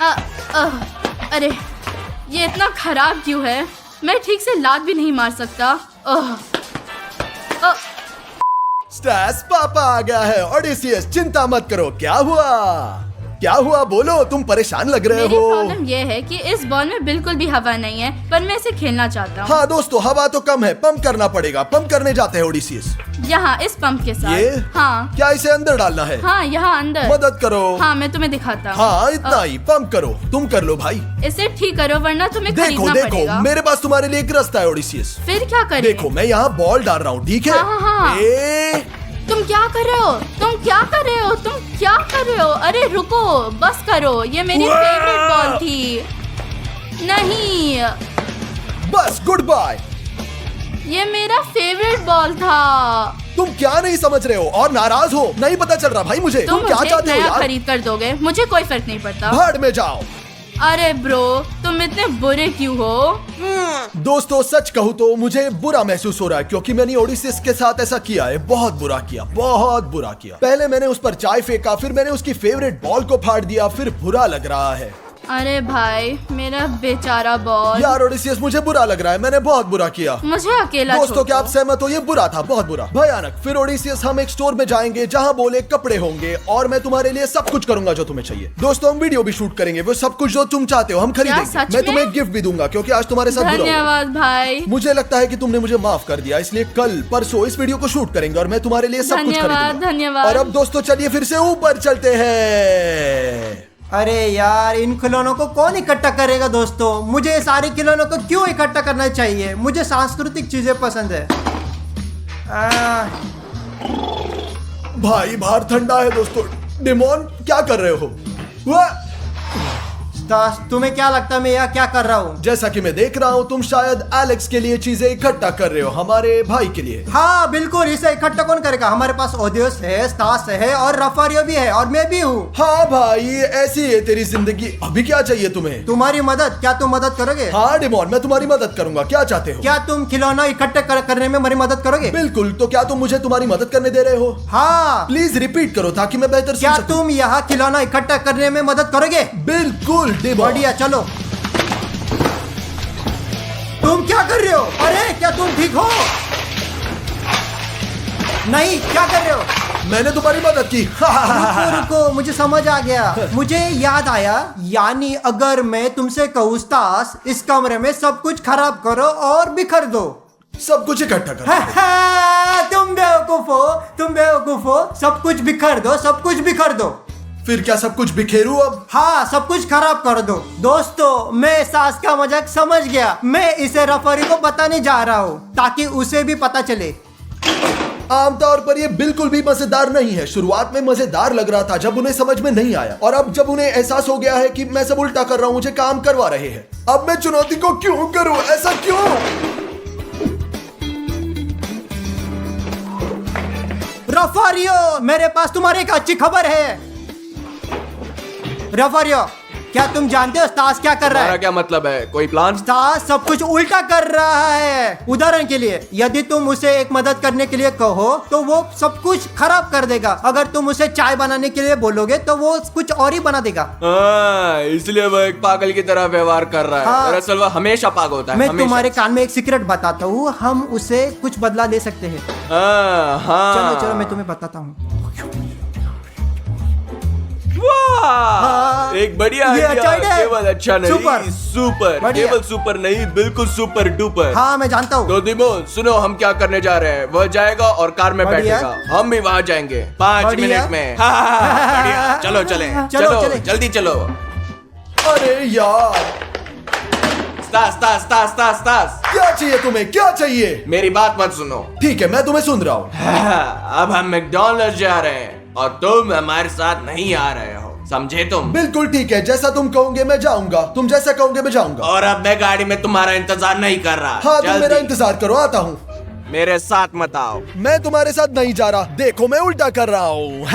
है। अरे ये इतना खराब क्यों है? मैं ठीक से लात भी नहीं मार सकता। स्टास, पापा आ गया है। ओडिसियस चिंता मत करो। क्या हुआ? क्या हुआ? बोलो, तुम परेशान लग रहे मेरी हो। प्रॉब्लम ये है कि इस बॉल में बिल्कुल भी हवा नहीं है, पर मैं इसे खेलना चाहता हूँ। हाँ दोस्तों, हवा तो कम है, पंप करना पड़ेगा। पंप करने जाते हैं ओडिसियस। यहाँ इस पंप के साथ। ये? हाँ क्या इसे अंदर डालना है? हाँ, यहाँ अंदर। मदद करो। हाँ, मैं तुम्हें दिखाता हूँ। हाँ इतना ही। पंप करो, तुम कर लो भाई। इसे ठीक करो वरना तुम्हें देखो खरीदना देखो, पड़ेगा। मेरे पास तुम्हारे लिए एक रास्ता है ओडिसियस। फिर क्या करें? देखो मैं यहाँ बॉल डाल रहा हूँ, ठीक है? हाँ, हाँ, हाँ। तुम क्या कर रहे हो? तुम क्या कर रहे हो? तुम क्या कर रहे हो? अरे रुको, बस करो। ये मेरी फेवरेट बॉल थी। नहीं, बस गुड बाय। ये मेरा फेवरेट बॉल था। तुम क्या नहीं समझ रहे हो और नाराज हो? नहीं पता चल रहा भाई मुझे। तुम तुम क्या मुझे चाहते हो नया यार? खरीद कर दोगे, मुझे कोई फर्क नहीं पड़ता। भाड़ में जाओ। अरे ब्रो, तुम इतने बुरे क्यों हो? दोस्तों सच कहूँ तो मुझे बुरा महसूस हो रहा है क्योंकि मैंने ओडिसिस के साथ ऐसा किया है। बहुत बुरा किया, बहुत बुरा किया। पहले मैंने उस पर चाय फेंका, फिर मैंने उसकी फेवरेट बॉल को फाड़ दिया, फिर बुरा लग रहा है। अरे भाई, मेरा बेचारा बॉल। यार ओडिसियस, मुझे बुरा लग रहा है। मैंने बहुत बुरा किया। मुझे अकेला दोस्तों छोड़ क्या आप दो। सहमत हो? ये बुरा था, बहुत बुरा, भयानक। फिर ओडिसियस हम एक स्टोर में जाएंगे जहां बोले कपड़े होंगे और मैं तुम्हारे लिए सब कुछ करूंगा जो तुम्हें चाहिए। दोस्तों हम वीडियो भी शूट करेंगे, वो सब कुछ जो तुम चाहते हो हम खरीदेंगे। सच मैं में? तुम्हें गिफ्ट भी दूंगा क्योंकि आज तुम्हारे साथ बुरा हुआ। धन्यवाद भाई। मुझे लगता है कि तुमने मुझे माफ कर दिया, इसलिए कल परसों इस वीडियो को शूट करेंगे और मैं तुम्हारे लिए सब कुछ धन्यवाद, खरीदूंगा। धन्यवाद। और अब दोस्तों चलिए फिर से ऊपर चलते हैं। अरे यार, इन खिलौनों को कौन इकट्ठा करेगा दोस्तों? मुझे ये सारे खिलौनों को क्यों इकट्ठा करना चाहिए? मुझे सांस्कृतिक चीजें पसंद है। भाई बाहर ठंडा है दोस्तों। डिमोन क्या कर रहे हो? वाह! स्टास, तुम्हें क्या लगता है मैं यहाँ क्या कर रहा हूँ? जैसा कि मैं देख रहा हूँ तुम शायद एलेक्स के लिए चीजें इकट्ठा कर रहे हो, हमारे भाई के लिए। हाँ बिल्कुल, इसे इकट्ठा कौन करेगा? हमारे पास ओडियस है, स्टास है और रफारियो भी है और मैं भी हूँ। हाँ भाई, ऐसी है तेरी जिंदगी। अभी क्या चाहिए तुम्हें? तुम्हारी मदद। क्या तुम मदद करोगे? हाँ डिमोन, मैं तुम्हारी मदद करूंगा। क्या चाहते हो? क्या तुम खिलौना इकट्ठे करने में मेरी मदद करोगे? बिल्कुल। तो क्या तुम मुझे तुम्हारी मदद करने दे रहे हो? हाँ। प्लीज रिपीट करो ताकि मैं बेहतर क्या सुन सकूं। तुम यहाँ खिलौना इकट्ठा करने में मदद करोगे? बिल्कुल डिमोन। बढ़िया, चलो। तुम क्या कर रहे हो? अरे क्या तुम ठीक हो? नहीं, क्या कर रहे हो? मैंने तुम्हारी मदद की। रुको रुको, मुझे समझ आ गया। मुझे याद आया, यानी अगर मैं तुमसे कहूँ स्टास, इस कमरे में सब कुछ खराब करो और बिखर दो। सब कुछ इकट्ठा करो। तुम बेवकूफ हो, तुम बेवकूफ हो। सब कुछ बिखर दो, सब कुछ बिखर दो। फिर क्या सब कुछ बिखेरू अब? हाँ, सब कुछ खराब कर दो। दोस्तों, मैं सास का मजाक समझ गया। मैं इसे रफरी को बताने जा रहा हूँ ताकि उसे भी पता चले। आमतौर पर ये बिल्कुल भी मजेदार नहीं है। शुरुआत में मजेदार लग रहा था जब उन्हें समझ में नहीं आया, और अब जब उन्हें एहसास हो गया है कि मैं सब उल्टा कर रहा हूँ, मुझे काम करवा रहे हैं। अब मैं चुनौती को क्यों करूँ? ऐसा क्यों? रफारियो, मेरे पास तुम्हारी एक अच्छी खबर है। रफारियो, क्या तुम जानते हो स्टास क्या कर रहा तुम्हारा है? क्या मतलब है? कोई प्लान? स्टास सब कुछ उल्टा कर रहा है। उदाहरण के लिए, यदि तुम उसे एक मदद करने के लिए कहो तो वो सब कुछ खराब कर देगा। अगर तुम उसे चाय बनाने के लिए बोलोगे तो वो कुछ और ही बना देगा। हाँ, इसलिए वो एक पागल की तरह व्यवहार कर रहा है। हाँ। दरअसल वो हमेशा पागल होता है। मैं हमेशा। तुम्हारे कान में एक सीक्रेट बताता हूँ, हम उसे कुछ बदला दे सकते हैं। हाँ, हाँ। चलो चलो, मैं तुम्हें बताता हूँ। वाह! एक बढ़िया ये आइडिया। अच्छा आइडिया है। केवल अच्छा नहीं, सुपर। सुपर। बढ़िया। केवल सुपर नहीं, बिल्कुल सुपर डुपर। हाँ, मैं जानता हूँ। तो दिमो, सुनो हम क्या करने जा रहे हैं। वह जाएगा और कार में बढ़िया। बैठेगा, हम भी वहाँ जाएंगे 5 बढ़िया। मिनट में। बढ़िया। चलो चले, चलो, चले। जल्दी चलो। अरे यार, स्टास, क्या चाहिए तुम्हें, क्या चाहिए? मेरी बात मत सुनो। ठीक है, मैं तुम्हें सुन रहा हूँ। अब हम मैकडॉनल्ड्स जा रहे हैं और तुम हमारे साथ नहीं आ रहे हो, समझे तुम? बिल्कुल ठीक है, जैसा तुम कहोगे मैं जाऊंगा। तुम जैसा कहोगे मैं जाऊंगा। और अब मैं गाड़ी में तुम्हारा इंतजार नहीं कर रहा। हाँ, तुम जल्दी। मेरा इंतजार करो, आता हूँ। मेरे साथ मत आओ। मैं तुम्हारे साथ नहीं जा रहा, देखो मैं उल्टा कर रहा हूँ।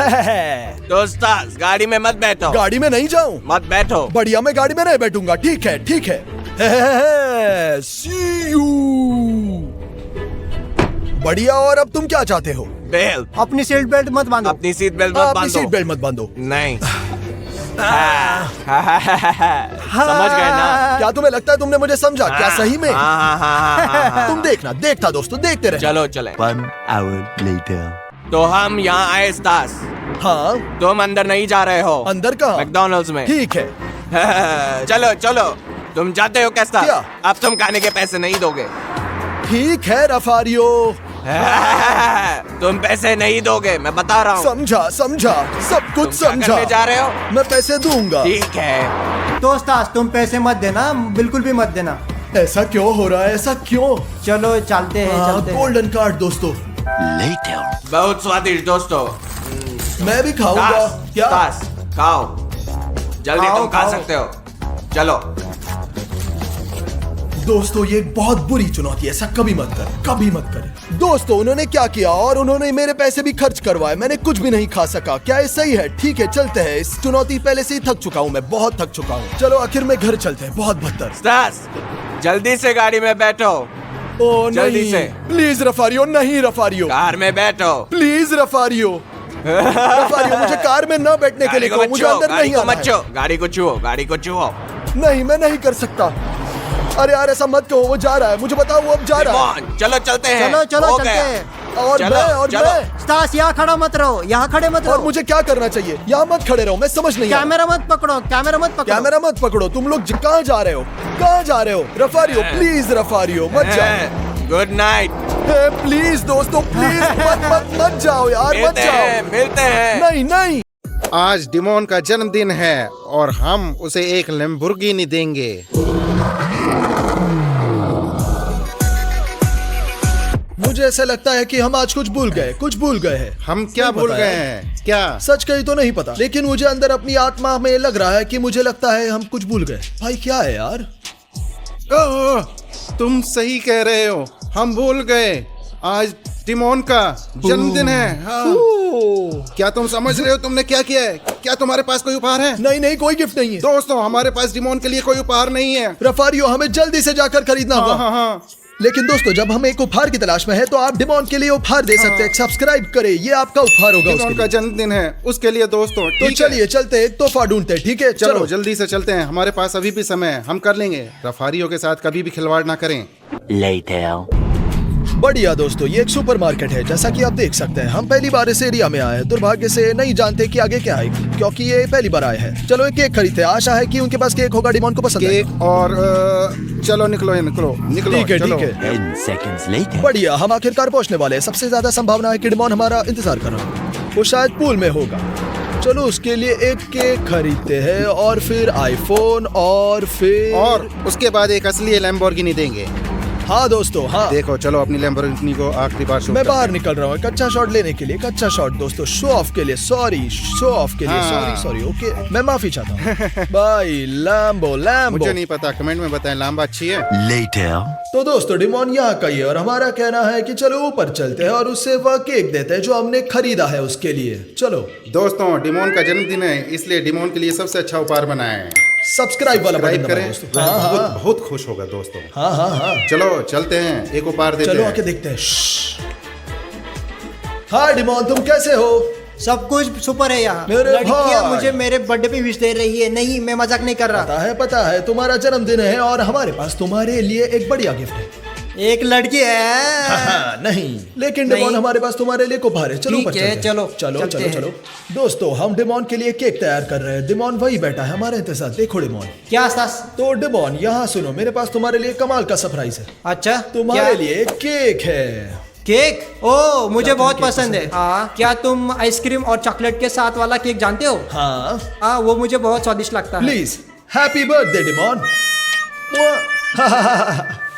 दोस्त, गाड़ी में मत बैठो। गाड़ी में नहीं जाऊँ? मत बैठो। बढ़िया, मैं गाड़ी में नहीं बैठूंगा। ठीक है, ठीक है। See you। बढ़िया, और अब तुम क्या चाहते हो? बेल्ट। अपनी सीट बेल्ट मत बांधो। अपनी सीट बेल्ट मत अपनी बांधो। सीट बेल्ट मत बांधो। नहीं। समझ गए ना? क्या तुम्हें लगता है तुमने मुझे समझा? क्या सही में? हाँ। तुम देखना, देखता दोस्तों, देखते रहे। चलो चले। 1 hour later. तो हम यहाँ आए स्टास। हाँ, तुम अंदर नहीं जा रहे हो। अंदर कहाँ? मैकडॉनल्ड्स में। ठीक है। चलो चलो, तुम जाते हो कैसा? क्या? अब तुम खाने के पैसे नहीं दोगे। ठीक है रफारियो। तुम पैसे नहीं दोगे, मैं बता रहा हूँ। समझा, समझा, सब कुछ तुम क्या समझा। करने जा रहे हो? मैं पैसे दूंगा। ठीक है। तो स्टास, तुम पैसे मत देना, बिल्कुल भी मत देना। ऐसा क्यों हो रहा है? ऐसा क्यों? चलो चलते हैं, चलते हैं। गोल्डन कार्ड दोस्तों। Later. बहुत स्वादिष्ट दोस्तों। मैं भी खाऊंगा। तास, क्या? तास, खाओ जल्दी। खाओ, तुम खा खाओ। सकते हो। चलो। दोस्तों, ये एक बहुत बुरी चुनौती है, ऐसा कभी मत कर, कभी मत कर। दोस्तों, उन्होंने क्या किया, और उन्होंने मेरे पैसे भी खर्च करवाए। मैंने कुछ भी नहीं खा सका। क्या ये सही है? ठीक है, चलते हैं। इस चुनौती पहले से ही थक चुका हूँ मैं, बहुत थक चुका हूँ। चलो आखिर में घर चलते हैं, बहुत बदतर। तास, जल्दी से गाड़ी में बैठो। ओ जल्दी नहीं, से। प्लीज रफारियो, नहीं रफारियो, कार में बैठो। प्लीज रफारियो। रफारियो, मुझे कार में न बैठने के लिए कहो, मुझे अंदर नहीं आना है। गाड़ी को छुओ, गाड़ी को छुओ। नहीं, मैं नहीं कर सकता। अरे यार, ऐसा मत कहो, वो जा रहा है, मुझे बताओ वो अब जा रहा है। चलो चलते हैं। चलो चलो, हो चलते गया। हैं। और चलो, चलो। मैं स्टास, यहाँ खड़ा मत रहो, यहाँ खड़े मत और रहो। मुझे क्या करना चाहिए? यहाँ मत खड़े रहो, मैं समझ नहीं आ रहा। कैमरा मत पकड़ो, कैमरा मत पकड़ो। कैमरा मत पकड़ो। तुम लोग कहाँ जा रहे हो? कहाँ जा रहे हो? रफारियो, प्लीज रफारियो, मत जाओ। Good night. प्लीज दोस्तों, प्लीज मत जाओ यार, मत जाओ। मिलते हैं। नहीं नहीं। आज डिमोन का जन्मदिन है और हम उसे एक लैम्बोर्गिनी देंगे। मुझे ऐसा लगता है कि हम आज कुछ भूल गए हैं। हम क्या नहीं भूल पता गए यार। हैं? क्या? सच कही तो नहीं पता, लेकिन मुझे अंदर अपनी आत्मा में लग रहा है कि मुझे लगता है हम कुछ भूल गए। भाई क्या है यार? ओह, तुम सही कह रहे हो, हम भूल गए। आज डिमोन का जन्मदिन है। हाँ। क्या तुम समझ रहे हो तुमने क्या किया है? क्या तुम्हारे पास कोई उपहार है? नहीं नहीं, कोई गिफ्ट नहीं है। दोस्तों, हमारे पास डिमोन के लिए कोई उपहार नहीं है। रफारियो, हमें जल्दी से जाकर खरीदना होगा। हाँ। लेकिन दोस्तों, जब हम एक उपहार की तलाश में हैं, तो आप डिमोन के लिए उपहार दे सकते हैं। सब्सक्राइब करें, ये आपका उपहार होगा उसके डिमोन का लिए। जन्मदिन है उसके लिए दोस्तों। तो ठीक है? चलिए चलते हैं, एक तोहफा ढूंढते हैं। ठीक है, चलो जल्दी से चलते हैं, हमारे पास अभी भी समय है, हम कर लेंगे। रफारियों के साथ कभी भी खिलवाड़ ना करें। Later. बढ़िया दोस्तों, ये एक सुपरमार्केट है, जैसा कि आप देख सकते हैं। हम पहली बार इस एरिया में आए हैं, दुर्भाग्य से नहीं जानते कि आगे क्या आएगी, क्योंकि ये पहली बार आए हैं। चलो एक केक खरीदते हैं, आशा है कि उनके पास केक होगा, डिमोन को पसंद आएगा। केक और चलो निकलो ठीक है, चलो। ठीक है। 10 seconds later. बढ़िया, हम आखिरकार पहुंचने वाले हैं। सबसे ज्यादा संभावना है कि डिमोन हमारा इंतजार कर रहा है। वो शायद पूल में होगा। चलो उसके लिए एक केक खरीदते हैं, और फिर आईफोन, और फिर और उसके बाद एक असली लैम्बोर्गिनी देंगे। हाँ दोस्तों, हाँ देखो चलो अपनी लैम्बोर्गिनी को आखिरी बार शूट मैं करते बाहर निकल रहा हूँ एक अच्छा शॉट लेने के लिए। एक अच्छा शॉट दोस्तों, शो ऑफ के लिए। सॉरी, शो ऑफ के लिए। हाँ। सॉरी ओके, मैं माफी चाहता हूँ। बाय लैम्बो। हैं। मुझे नहीं पता, कमेंट में बताएं लाम्बा अच्छी है। Later. तो दोस्तों डिमोन यहाँ का ही है और हमारा कहना है कि चलो ऊपर चलते हैं और उससे वह केक देते हैं जो हमने खरीदा है उसके लिए। चलो दोस्तों डिमोन का जन्मदिन है, इसलिए डिमोन के लिए सबसे अच्छा उपहार बनाया है। सब्सक्राइब वाला बटन सब्सक्राइब दबाएं करें, दोस्तों। वह हाँ, बहुत बहुत खुश होगा दोस्तों। हाँ। चलो चलते हैं, एक उपहार देते चलो हैं। आके देखते हैं। हाय डिमोन, तुम कैसे हो? सब कुछ सुपर है यहाँ। मेरे लड़कियाँ भाई। मुझे मेरे बर्थडे पे विश दे रही है। नहीं, मैं मजाक नहीं कर रहा। पता है तुम्हारा जन्मदिन है और हमारे पास तुम्हारे लिए एक बढ़िया गिफ्ट है। एक लड़की है। नहीं, लेकिन नहीं। डिमोन हमारे पास तुम्हारे लिए उपहार है। चलो ठीक ऊपर है, चलते हैं। चलो, चलते हैं। चलो दोस्तों, हम डिमोन के लिए केक तैयार कर रहे हैं। डिमोन वही बैठा है हमारे इंतजार। देखो डिमोन। क्या सास? तो डिमोन यहाँ सुनो, मेरे पास तुम्हारे लिए कमाल का सरप्राइज है। अच्छा, तुम्हारे क्या? लिए केक है। केक? ओ, मुझे क्या बहुत तुम्हें केक पसंद है। हाँ, क्या तुम आइसक्रीम और चॉकलेट के साथ वाला केक जानते हो? हाँ हाँ, वो मुझे बहुत स्वादिष्ट लगता है। Please, happy birthday demon.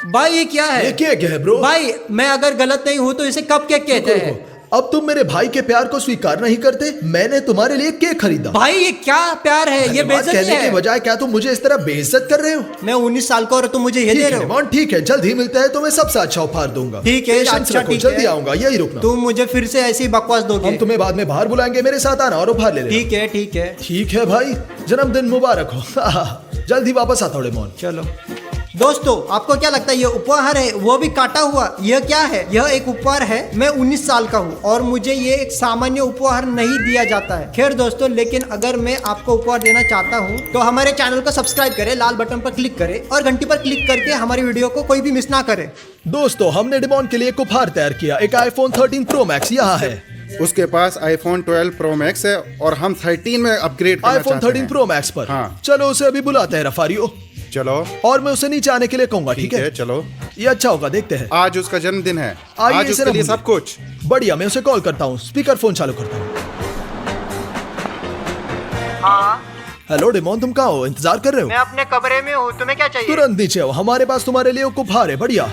भाई ये क्या है? ये केक है ब्रो। भाई मैं अगर गलत नहीं हूँ तो इसे कप केक कहते हैं। अब तुम मेरे भाई के प्यार को स्वीकार नहीं करते। मैंने तुम्हारे लिए केक खरीदा। भाई ये क्या प्यार है? ये धन्यवाद बेइज्जती कहने है। के बजाय क्या तुम मुझे इस तरह बेइज्जत कर रहे हो? मैं 19 साल का और तुम मुझे ये ठीक दे है रहे हो? डिमोन, ठीक है, जल्द ही मिलते हैं। तुम्हें सबसे अच्छा उपहार दूंगा। ठीक है, Patience अच्छा, रखो, ठीक जल्दी है। आऊंगा, यही रुकना। तुम मुझे फिर से ऐसी बकवास दोगे? हम तुम्हें बाद में बाहर बुलाएंगे, मेरे साथ आना और उपहार ले लेना। ठीक है, ठीक है। ठीक है भाई, जन्मदिन मुबारक हो। जल्द ही वापस आता हूँ डिमोन। चलो दोस्तों, आपको क्या लगता है ये उपहार है, वो भी काटा हुआ? यह क्या है? यह एक उपहार है। मैं 19 साल का हूँ और मुझे ये एक सामान्य उपहार नहीं दिया जाता है। खैर दोस्तों, लेकिन अगर मैं आपको उपहार देना चाहता हूँ तो हमारे चैनल को सब्सक्राइब करें, लाल बटन पर क्लिक करें और घंटी पर क्लिक करके हमारी वीडियो को कोई भी मिस ना करे। दोस्तों, हमने डिमोन के लिए एक उपहार तैयार किया। एक आईफोन 13 प्रो मैक्स यहाँ है। उसके पास आईफोन 12 प्रो मैक्स है और हम 13 में अपग्रेड करना आईफोन चाहते 13 हैं। प्रो मैक्स पर। हाँ। चलो उसे अभी बुलाते हैं रफारियो। चलो और मैं उसे नीचे आने के लिए कहूंगा। ठीक है, चलो। ये अच्छा होगा, देखते हैं। आज उसका जन्मदिन है, आइए आज इसे उसके लिए रखूंगे। सब कुछ। बढ़िया, मैं उसे कॉल करता हूँ। स्पीकर फोन चालू करता हूँ। हाँ, हेलो डिमोन, तुम कहाँ हो? इंतजार कर रहे हो? मैं अपने कमरे में हूँ। तुम्हें क्या चाहिए? तुरंत नीचे आओ, हमारे पास तुम्हारे लिए एक उपहार है। बढ़िया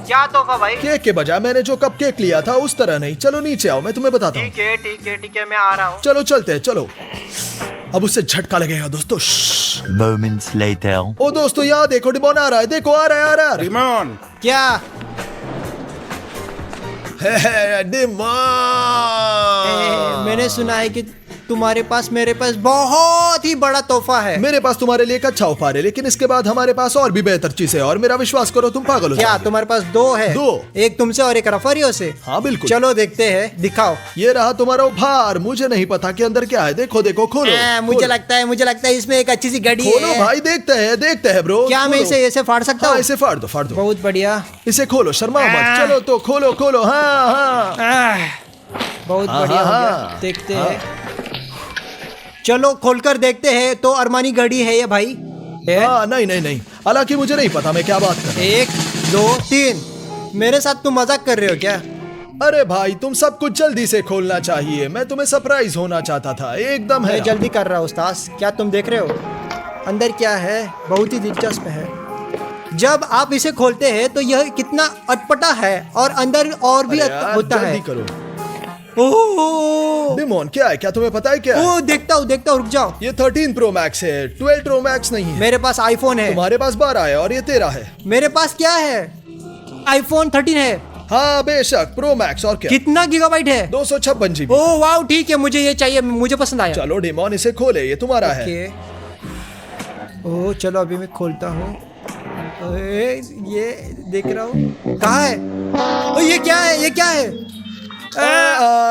क्या तोहफा भाई? केक के बजाय मैंने जो कप केक लिया था उस तरह नहीं। चलो नीचे आओ, मैं तुम्हें बताता हूँ। ठीक है, ठीक है, ठीक है, मैं आ रहा हूँ। चलो चलते हैं, चलो। अब उससे झटका लगेगा दोस्तों। Moments later. ओ दोस्तों, यहाँ देखो, डिमोन आ रहा है। देखो, आ रहा है। डिमोन, क्या? डिमोन, मैंने सुना है कि तुम्हारे पास मेरे पास बहुत ही बड़ा तोहफा है। मेरे पास तुम्हारे लिए एक अच्छा उपहार है, लेकिन इसके बाद हमारे पास और भी बेहतर चीज है और मेरा विश्वास करो, तुम पागल हो क्या जाओगे। तुम्हारे पास दो है? दो। एक तुमसे और एक रफारियो से? हाँ बिल्कुल। चलो देखते हैं, दिखाओ। ये रहा तुम्हारा उपहार। मुझे नहीं पता कि अंदर क्या है। देखो देखो, खोलो। मुझे लगता है इसमें एक अच्छी सी घड़ी खोलो है। भाई, देखते हैं ब्रो। क्या मैं खोलो। इसे ऐसे फाड़ सकता हाँ, हूँ? इसे फाड़ दो। बहुत बढ़िया। इसे खोलो, शर्माओ मत। चलो तो खोलो। हाँ। बहुत हाँ, बढ़िया हो हाँ, गया। हाँ। देखते हैं। चलो खोलकर देखते हैं। तो अरमानी घड़ी है ये भाई? है? हाँ, नहीं। हालांकि मुझे नहीं पता मैं क्या बात कर रहा 1 2 3। मेरे साथ तुम मजाक कर रहे हो क्या? हूँ। अरे भाई, तुम सब कुछ जल्दी से खोलना चाहिए। मैं तुम्हें सरप्राइज होना चाहता था। एकदम है। मैं जल्दी कर रहा हूँ उस्ताद। क्या तुम देख रहे हो अंदर क्या है? बहुत ही दिलचस्प है। जब आप इसे खोलते हैं तो यह कितना अटपटा है और अंदर और भी अरे यार, होता है। जल्दी करो। ओह, डिमोन, क्या है? क्या तुम्हें पता है क्या है? ओह, देखता हूँ, रुक जाओ। ये 13 प्रो मैक्स है, 12 प्रो मैक्स नहीं है। मेरे पास आईफोन है। तुम्हारे पास 12 है और ये 13 है। मेरे पास क्या है? आईफोन 13 है। हाँ बेशक, प्रो मैक्स। और क्या? कितना गीगाबाइट है? 256 GB। ओह वाह, ठीक है, मुझे ये चाहिए, मुझे पसंद आया। चलो डिमोन, इसे खोले, ये तुम्हारा है। ओके। ओह चलो, अभी मैं खोलता हूँ। ये देख रहा हूँ। कहाँ है? ओह, ये क्या है?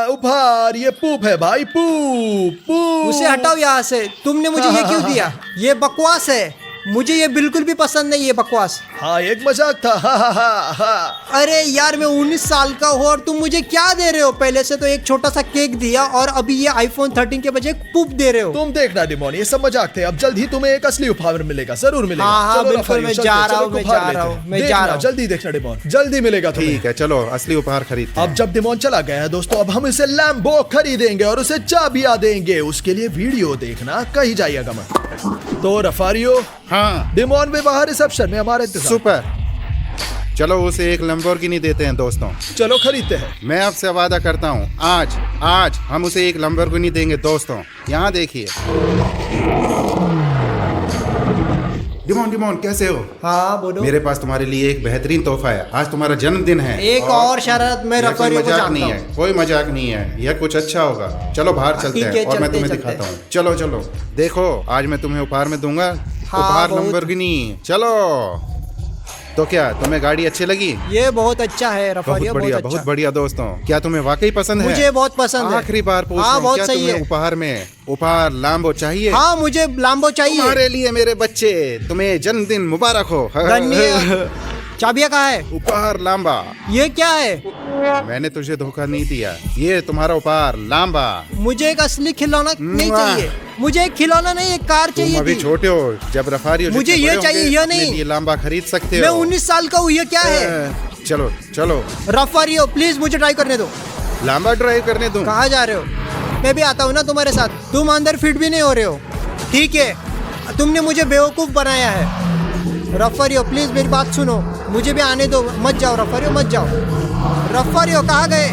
उपहार, ये पूप है भाई, पूप। उसे हटाओ यहाँ से। तुमने मुझे ये क्यों दिया? ये बकवास है। मुझे ये बिल्कुल भी पसंद नहीं, ये बकवास। हाँ, एक मजाक था। हा। अरे यार, मैं 19 साल का हूँ और तुम मुझे क्या दे रहे हो? पहले से तो एक छोटा सा केक दिया और अभी ये आईफोन 13 के बजाय पूप दे रहे हो। तुम देखना डिमोन, ये सब मजाक थे। अब जल्द ही तुम्हें एक असली उपहार मिलेगा, जरूर मिलेगा। हाँ, चलो बिल्कुल, रफारियो, मैं चलते, जा चलो रहा हूँ, एक मैं उपहार जा लेते रहा हैं। हूँ, मैं देखना, जा रहा हूँ। जल्दी देखना डिमोन, जल्दी मिलेगा तुम्हें। ठीक है, चलो असली उपहार खरीदते हैं। अब जब डिमोन चला गया है दोस्तों, अब हम इसे लैम्बो खरीदेंगे और उसे चाबियां देंगे। उसके लिए वीडियो देखना, कहीं जाइएगा मत। तो रफारियो, हाँ, डिमोन में बाहर रिसेप्शन में हमारे इंतजार। सुपर। चलो उसे एक लंबोर्गिनी देते हैं दोस्तों। चलो खरीदते हैं। मैं आपसे वादा करता हूँ आज हम उसे एक लंबोर्गिनी देंगे दोस्तों। यहाँ देखिए। डिमोन कैसे हो? हाँ बोलो। मेरे पास तुम्हारे लिए एक बेहतरीन तोहफा है। आज तुम्हारा जन्मदिन है। एक और शरत में यह कोई रफारियो को मजाक जानता नहीं हूँ। है, कोई मजाक नहीं है। यह कुछ अच्छा होगा। चलो बाहर चलते ठीक हैं है, और मैं चलते, तुम्हें चलते। दिखाता हूँ। चलो देखो आज मैं तुम्हें उपहार में दूंगा। उपहार बहुत। लंबोर्गिनी। चलो तो क्या तुम्हें गाड़ी अच्छी लगी? ये बहुत अच्छा है बहुत रफारियो, बढ़िया, बहुत बहुत अच्छा। बढ़िया दोस्तों। क्या तुम्हें वाकई पसंद है? मुझे बहुत पसंद है। आखिरी बार पूछ रहा हाँ हूँ, बहुत क्या सही तुम्हें है। उपहार में उपहार लाम्बो चाहिए? हाँ मुझे लाम्बो चाहिए। तुम्हारे लिए मेरे बच्चे, तुम्हें जन्मदिन मुबारक हो। धन्यवाद। चाबिया कहाँ है? उपहार लाम्बा। ये क्या है? मैंने तुझे धोखा नहीं दिया। ये तुम्हारा उपहार लाम्बा। मुझे एक असली खिलौना नहीं वाह। चाहिए। मुझे एक खिलौना नहीं, एक कार तुम चाहिए अभी थी। छोटे हो। जब रफारियो मुझे जितने ये बड़े चाहिए, होंगे, ये अपने नहीं। लिए लाम्बा खरीद सकते मैं हो। 19 साल का हूँ, ये क्या है? चलो रफारियो प्लीज मुझे ट्राई करने दो। लाम्बा ड्राइव करने दूं। कहाँ जा रहे हो? मैं भी आता हूँ ना तुम्हारे साथ। तुम अंदर फिट भी नहीं हो रहे हो। ठीक है, तुमने मुझे बेवकूफ बनाया है। रफारियो प्लीज मेरी बात सुनो, मुझे भी आने दो। मत जाओ रफारियो, मत जाओ। रफारियो कहाँ गए?